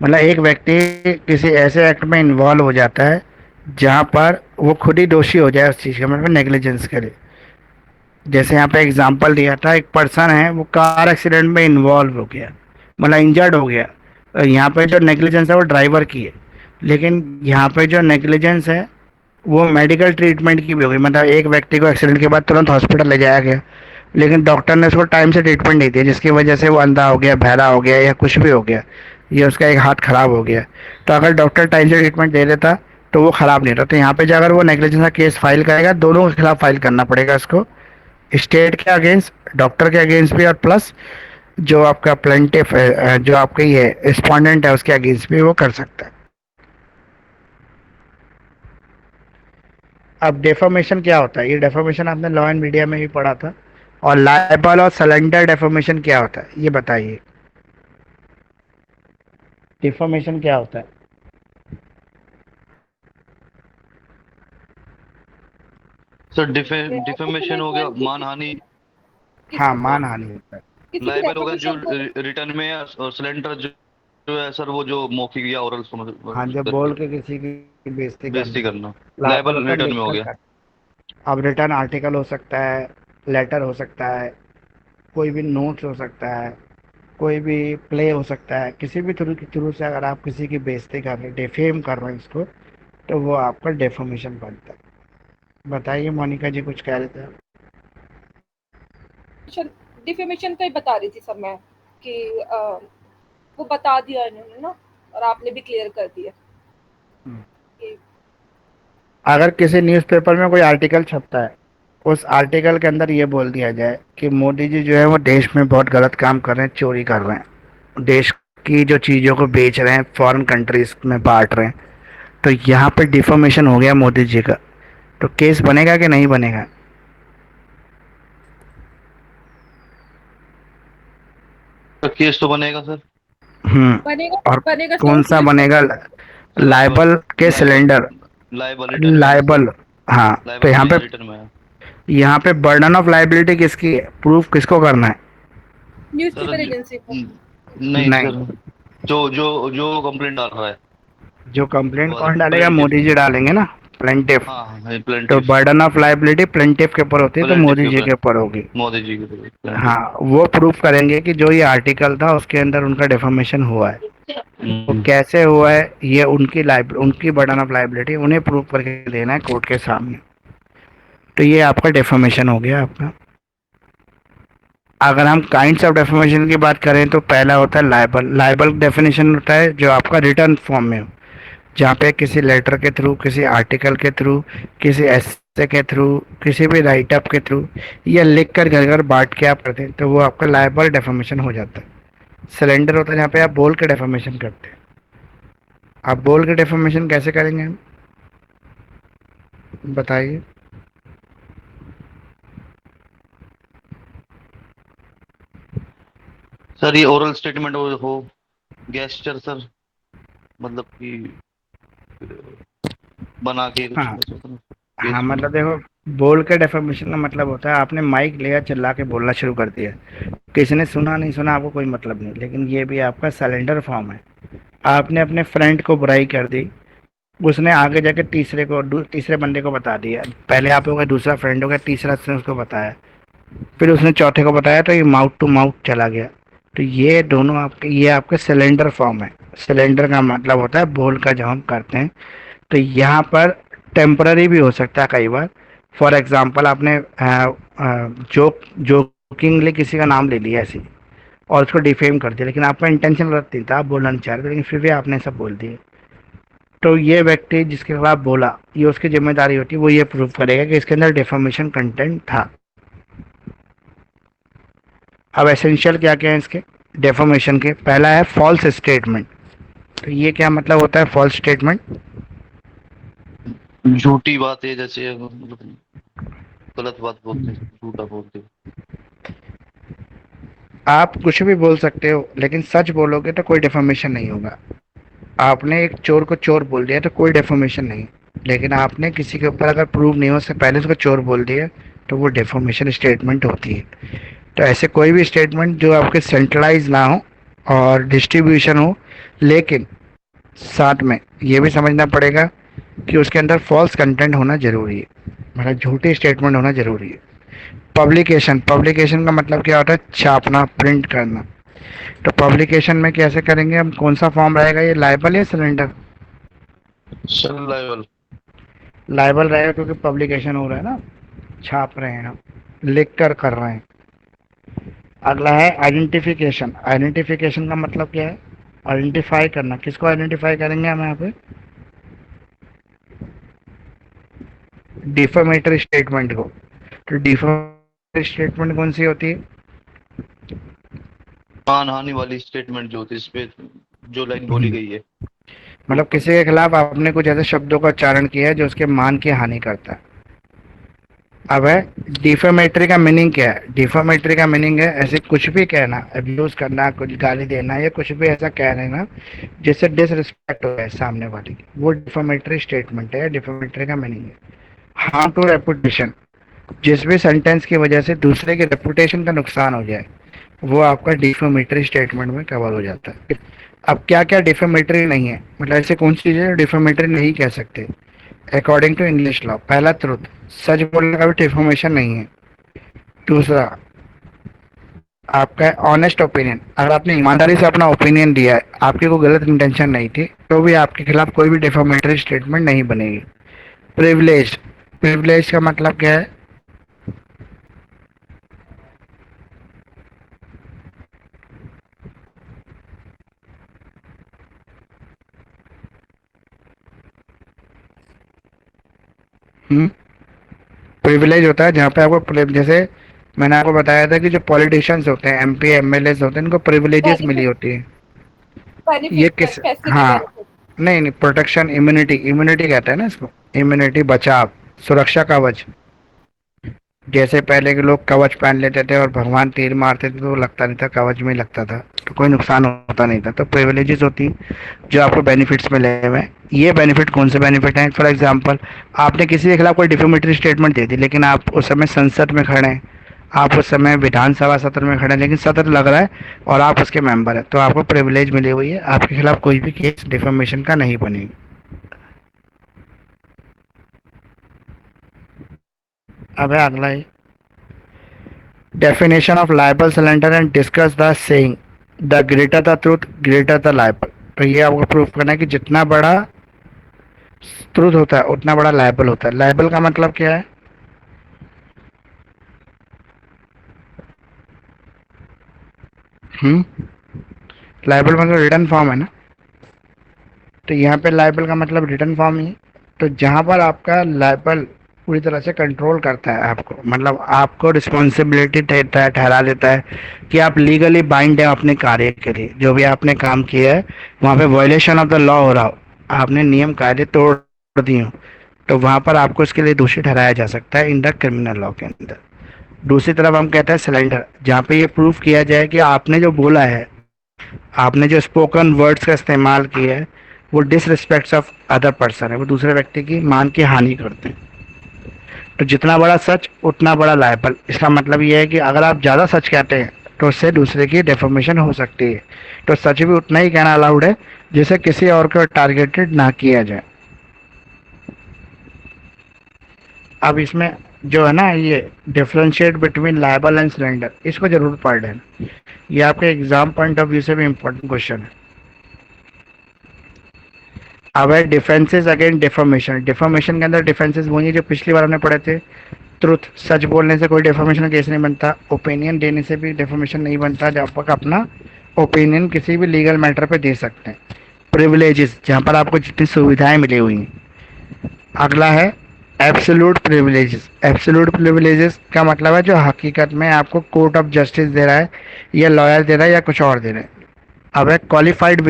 मतलब एक व्यक्ति किसी ऐसे act में involve हो जाता है जहाँ पर वो खुद ही दोषी हो जाए उस चीज़ का, मतलब नेग्लिजेंस करे। जैसे यहाँ पे एग्जांपल दिया था, एक पर्सन है वो कार एक्सीडेंट में इन्वॉल्व हो गया, मतलब इंजर्ड हो गया। यहाँ पे जो नेग्लिजेंस है वो ड्राइवर की है, लेकिन यहाँ पे जो नेग्लिजेंस है वो मेडिकल ट्रीटमेंट की भी हो गई। मतलब एक व्यक्ति को एक्सीडेंट के बाद तुरंत हॉस्पिटल ले जाया गया, लेकिन डॉक्टर ने उसको टाइम से ट्रीटमेंट नहीं दिया, जिसकी वजह से वो अंधा हो गया, बहरा हो गया, या कुछ भी हो गया, या उसका एक हाथ खराब हो गया। तो अगर डॉक्टर टाइम से ट्रीटमेंट दे देता तो वो खराब नहीं रहता। तो यहाँ पे जो अगर वो नेग्लिजेंस का केस फाइल करेगा, दोनों के खिलाफ फाइल करना पड़ेगा उसको, स्टेट के अगेंस्ट, डॉक्टर के अगेंस्ट भी, और प्लस जो आपका प्लेंटिफ है, जो आपका ये रिस्पोंडेंट है, उसके अगेंस्ट भी वो कर सकता है। अब डेफोमेशन क्या होता है? ये डेफोमेशन आपने लॉ एंड मीडिया में भी पढ़ा था। और लाइबल और सलेंडर डेफोमेशन क्या होता है ये बताइए। डिफॉर्मेशन क्या होता है? सर डिफेमेशन हो गया, मानहानि। हाँ, मानहानि होता है। किसी की लाइबल होगा जो reputation को रिटर्न में है, और सिलेंडर जो है सर वो जो मौखिक या ओरल समझ हाँ, जब बोल के किसी की बेइज्जती बेइज्जती करना। करना, लाइबल होता है रिटर्न में हो लिखकर गया। करना। अब रिटर्न आर्टिकल हो सकता है, लेटर हो सकता है, कोई भी नोट्स हो सकता है, कोई भी प्ले हो सकता है, किसी भी थ्रू से अगर आप किसी की बेइज्जती कर रहे हैं, डिफेम कर रहे हैं इसको, तो वो आपका डेफोमेशन बनता है। बताइए मोनिका जी, कुछ कह रहे थे आप? डिफेमेशन का ही बता रही थी सर मैं कि वो बता दिया इन्होंने ना, और आपने भी क्लियर कर दिया कि अगर किसी न्यूज़पेपर में कोई आर्टिकल छपता है, उस आर्टिकल के अंदर ये बोल दिया जाए कि मोदी जी जो है वो देश में बहुत गलत काम कर रहे हैं, चोरी कर रहे हैं, देश की जो चीज़ों को बेच रहे हैं, फॉरेन कंट्रीज में बांट रहे हैं, तो यहाँ पे डिफॉर्मेशन हो गया मोदी जी का, तो केस बनेगा कि नहीं बनेगा? तो केस तो बनेगा सर। बनेगा। और बनेगा कौन सा बनेगा? लाइबल के सिलेंडर, लाइबल लाइबल। हाँ, तो रिटर्न में है। यहाँ पे बर्डन ऑफ लाइबिलिटी किसकी है? प्रूफ किसको करना है? न्यूज़पेपर एजेंसी को। नहीं नहीं। सर, जो जो जो कंप्लेंट डाल रहा है जो कंप्लेंट वो कौन डालेगा? प्लेंटिफ। मोदी जी डालेंगे ना, प्लेंटिफ। हाँ हाँ तो plaintiff. Burden of liability plaintiff के ऊपर होती है, तो प्लेंटिफ मोदी के जी ऊपर, के ऊपर होगी। मोदी जी के ऊपर प्लेंटिफ। हाँ, वो प्रूफ करेंगे कि जो ये आर्टिकल था उसके अंदर उनका डिफॉर्मेशन हुआ है। वो हम्म। कैसे हुआ है, ये उनकी बर्डन ऑफ लाइबिलिटी उन्हें प्रूव करके देना है कोर्ट के सामने। तो ये आपका डेफर्मेशन हो गया आपका। अगर हम काइंड्स ऑफ डेफर्मेशन की बात करें तो पहला होता है लाइबल। लाइबल डेफिनेशन होता है जो आपका रिटर्न फॉर्म में हो, जहाँ पे किसी लेटर के थ्रू, किसी आर्टिकल के थ्रू, किसी एसे के थ्रू, किसी भी राइट अप के थ्रू, या लिख कर घर घर बांट के आप करते हैं, तो वो आपका लाइबल डेफर्मेशन हो जाता है। सिलेंडर होता है जहाँ पे आप बोल के डेफर्मेशन करते हैं। आप बोल के डेफर्मेशन कैसे करेंगे हम, बताइए। सर ये ओरल स्टेटमेंट हो, गेस्चर सर, मतलब कि बना के कुछ हाँ ऐसा कुछ, हाँ, गेस्चर। मतलब देखो, बोल के डेफर्मेशन का मतलब होता है आपने माइक लिया, चिल्ला के बोलना शुरू कर दिया, किसी ने सुना नहीं सुना आपको कोई मतलब नहीं, लेकिन ये भी आपका सिलेंडर फॉर्म है। आपने अपने फ्रेंड को बुराई कर दी, उसने आगे जाके तीसरे बंदे को बता दिया। पहले आप हो गए, दूसरा फ्रेंड हो गया, तीसरा उसने उसको बताया, फिर उसने चौथे को बताया, तो ये माउथ टू माउथ चला गया। तो ये दोनों ये आपके सिलेंडर फॉर्म है। सिलेंडर का मतलब होता है बोल का जब हम करते हैं। तो यहाँ पर टेम्पररी भी हो सकता है कई बार। फॉर एग्जाम्पल आपने जोकिंगली किसी का नाम ले लिया ऐसे और उसको डिफेम कर दिया, लेकिन आपका इंटेंशन गलत नहीं था, आप बोलना नहीं चाह रहे थे, लेकिन फिर भी आपने सब बोल दिया। तो ये व्यक्ति जिसके खिलाफ बोला, ये उसकी जिम्मेदारी होती है, वो ये प्रूव करेगा कि इसके अंदर डिफॉर्मेशन कंटेंट था। अब एसेंशियल क्या क्या है इसके डेफॉर्मेशन के? पहला है फॉल्स स्टेटमेंट। तो ये क्या मतलब होता है फॉल्स स्टेटमेंट? झूठी बात है, जैसे मतलब गलत बात बोलते हैं, झूठा बोलते हैं। आप कुछ भी बोल सकते हो, लेकिन सच बोलोगे तो कोई डेफॉर्मेशन नहीं होगा। आपने एक चोर को चोर बोल दिया तो कोई डेफॉर्मेशन नहीं, लेकिन आपने किसी के ऊपर अगर प्रूव नहीं हो उससे पहले उसको चोर बोल दिया, तो वो डेफॉर्मेशन स्टेटमेंट होती है। तो ऐसे कोई भी स्टेटमेंट जो आपके सेंट्रलाइज ना हो और डिस्ट्रीब्यूशन हो, लेकिन साथ में ये भी समझना पड़ेगा कि उसके अंदर फॉल्स कंटेंट होना जरूरी है, मतलब झूठी स्टेटमेंट होना जरूरी है। पब्लिकेशन, पब्लिकेशन का मतलब क्या होता है? छापना, प्रिंट करना। तो पब्लिकेशन में कैसे करेंगे हम, कौन सा फॉर्म रहेगा, ये लाइबल या सिलेंडर? Sir liable. लाइबल रहेगा क्योंकि पब्लिकेशन हो रहा है ना, छाप रहे हैं हम, लिख कर रहे हैं। अगला है आइडेंटिफिकेशन। आइडेंटिफिकेशन का मतलब क्या है? आइडेंटिफाई करना। किसको आइडेंटिफाई करेंगे हम यहाँ पे? डिफॉर्मेटरी स्टेटमेंट को। तो डिफॉर्मेटरी स्टेटमेंट कौन सी होती है? मानहानि वाली स्टेटमेंट जो होती है, इस पे जो लाइन बोली गई है। मतलब किसी के खिलाफ आपने कुछ ऐसे शब्दों का उच्चारण किया है जो उसके मान की हानि करता है। अब है डिफॉर्मेटरी का मीनिंग क्या है? डिफॉर्मेटरी का मीनिंग है ऐसे कुछ भी कहना, अब्यूज करना, कुछ गाली देना, या कुछ भी ऐसा कह देना जिससे डिसरिस्पेक्ट हो है सामने वाले की, वो डिफॉर्मेटरी स्टेटमेंट है। डिफॉर्मेटरी का मीनिंग है हार्म टू रेपुटेशन। जिस भी सेंटेंस की वजह से दूसरे के रेपुटेशन का नुकसान हो जाए, वो आपका डिफॉर्मेटरी स्टेटमेंट में कवर हो जाता है। अब क्या क्या डिफॉर्मेटरी नहीं है, मतलब ऐसे कौन सी चीजें डिफॉर्मेटरी नहीं कह सकते अकॉर्डिंग टू इंग्लिश लॉ? पहला, ट्रुथ, सच बोलने का भी डिफॉर्मेशन नहीं है। दूसरा, आपका ऑनेस्ट ओपिनियन, अगर आपने ईमानदारी से अपना ओपिनियन दिया है, आपकी कोई गलत इंटेंशन नहीं थी, तो भी आपके खिलाफ कोई भी डिफॉर्मेटरी स्टेटमेंट नहीं बनेगी। प्रिविलेज, प्रिविलेज का मतलब क्या है? प्रिविलेज होता है जहाँ पे आपको, जैसे मैंने आपको बताया था कि जो पॉलिटिशियंस होते हैं, एमपी एमएलए होते हैं, इनको प्रिविलेजेस मिली बेनिफिट, होती है। ये बेनिफिट, किस, पैसे के हाँ, बेनिफिट। नहीं नहीं, प्रोटेक्शन, इम्यूनिटी, इम्यूनिटी कहते हैं ना इसको, इम्यूनिटी, बचाव, सुरक्षा कवच। जैसे पहले के लोग कवच पहन लेते थे और भगवान तीर मारते थे तो वो लगता नहीं था, कवच में ही लगता था, तो कोई नुकसान होता नहीं था। तो प्रिविलेजेस होती हैं जो आपको बेनिफिट्स मिले हुए हैं। ये बेनिफिट कौन से बेनिफिट हैं? फॉर एग्जांपल, आपने किसी के खिलाफ कोई डिफेमेटरी स्टेटमेंट दे दी, लेकिन आप उस समय संसद में खड़े हैं, आप उस समय विधानसभा सत्र में खड़े हैं, लेकिन सत्र लग रहा है और आप उसके मेंबर हैं, तो आपको प्रिविलेज मिली हुई है, आपके खिलाफ कोई भी केस डिफेमेशन का नहीं बनेगी। अब है अगला ही, definition of libel slander and discuss the saying the greater the truth greater the libel. तो ये आपको प्रूफ करना है कि जितना बड़ा ट्रूथ होता है उतना बड़ा लाइबल होता है। लाइबल का मतलब क्या है? लाइबल मतलब रिटर्न फॉर्म है ना, तो यहाँ पे लाइबल का मतलब रिटर्न फॉर्म ही है। तो जहाँ पर आपका लाइबल पूरी तरह से कंट्रोल करता है आपको, मतलब आपको रिस्पॉन्सिबिलिटी ठहरा देता है कि आप लीगली बाइंड है अपने कार्य के लिए, जो भी आपने काम किया है वहाँ पे वायलेशन ऑफ द लॉ हो रहा हो, आपने नियम कायदे तोड़ दिए हो, तो वहाँ पर आपको इसके लिए दोषी ठहराया जा सकता है इन द क्रिमिनल लॉ के अंदर। दूसरी तरफ हम कहते हैं सिलेंडर, जहाँ पे ये प्रूफ किया जाए कि आपने जो बोला है, आपने जो स्पोकन वर्ड्स का इस्तेमाल किया है वो डिसरिस्पेक्ट्स ऑफ अदर पर्सन है, वो दूसरे व्यक्ति की मान की हानि करते हैं। तो जितना बड़ा सच उतना बड़ा लायबल। इसका मतलब ये है कि अगर आप ज़्यादा सच कहते हैं तो उससे दूसरे की डेफोमेशन हो सकती है। तो सच भी उतना ही कहना अलाउड है जिसे किसी और को टारगेटेड ना किया जाए। अब इसमें जो है ना, ये differentiate between liable and cylinder, इसको जरूर पढ़ लेना, ये आपके एग्जाम पॉइंट ऑफ व्यू से भी इम्पोर्टेंट क्वेश्चन है। अब है डिफेंसेस अगेंस्ट डिफॉर्मेशन। डिफॉर्मेशन के अंदर डिफेंसेस वही है जो पिछली बार हमने पढ़े थे। ट्रुथ, सच बोलने से कोई डिफॉर्मेशन केस नहीं बनता। ओपिनियन देने से भी डिफॉर्मेशन नहीं बनता, जब तक अपना ओपिनियन किसी भी लीगल मैटर पे दे सकते हैं। प्रिविलेजेस, जहाँ पर आपको जितनी सुविधाएं मिली हुई हैं। अगला है एब्सोल्यूट प्रिविलेजेस। एब्सोल्यूट प्रिविलेजेस का मतलब है जो हकीकत में आपको कोर्ट ऑफ जस्टिस दे रहा है, या लॉयर दे रहा है, या कुछ और दे रहा है। अब है क्वालिफाइड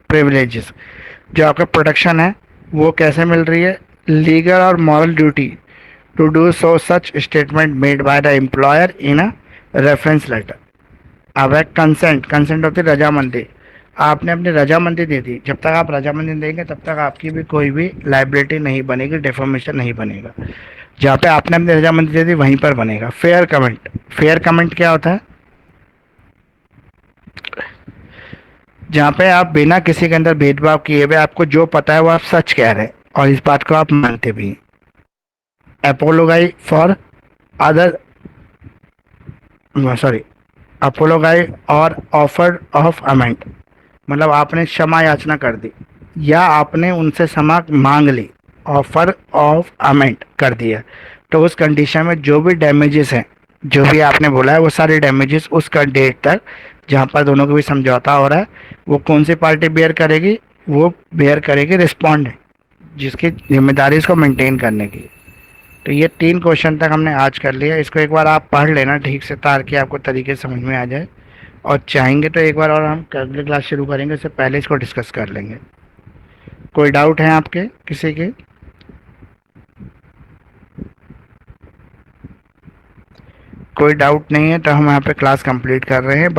प्रिविलेजेस, जो आपका प्रोटेक्शन है वो कैसे मिल रही है? लीगल और moral duty to do so such statement made by the employer in a reference letter. अब है कंसेंट। कंसेंट होती है रजामंदी, आपने अपनी रजामंदी दे दी, जब तक आप रजामंदी देंगे तब तक आपकी भी कोई भी लाइबिलिटी नहीं बनेगी, डिफॉर्मेशन नहीं बनेगा। जहाँ पे आपने अपनी रजामंदी दे दी वहीं पर बनेगा। Fair comment. फेयर कमेंट क्या होता है? जहाँ पे आप बिना किसी के अंदर भेदभाव किए हुए आपको जो पता है वो आप सच कह रहे हैं और इस बात को आप मानते भी हैं। अपोलोगाई फॉर अदर, सॉरी, अपोलोगाई और ऑफर ऑफ अमेंट, मतलब आपने क्षमा याचना कर दी या आपने उनसे क्षमा मांग ली, ऑफर ऑफ अमेंट कर दिया, तो उस कंडीशन में जो भी डैमेजेस हैं, जो भी आपने बोला है वो सारे डैमेजेस उस डेट तक जहाँ पर दोनों को भी समझौता हो रहा है, वो कौन सी पार्टी बेयर करेगी? वो बेयर करेगी रिस्पॉन्डेंट, जिसकी जिम्मेदारी इसको मेंटेन करने की। तो ये 3 क्वेश्चन तक हमने आज कर लिया। इसको एक बार आप पढ़ लेना ठीक से, ताकि आपको तरीके से समझ में आ जाए, और चाहेंगे तो एक बार और हम अगली क्लास शुरू करेंगे, उससे पहले इसको डिस्कस कर लेंगे। कोई डाउट है आपके किसी के? कोई डाउट नहीं है तो हम यहाँ पे क्लास कंप्लीट कर रहे हैं।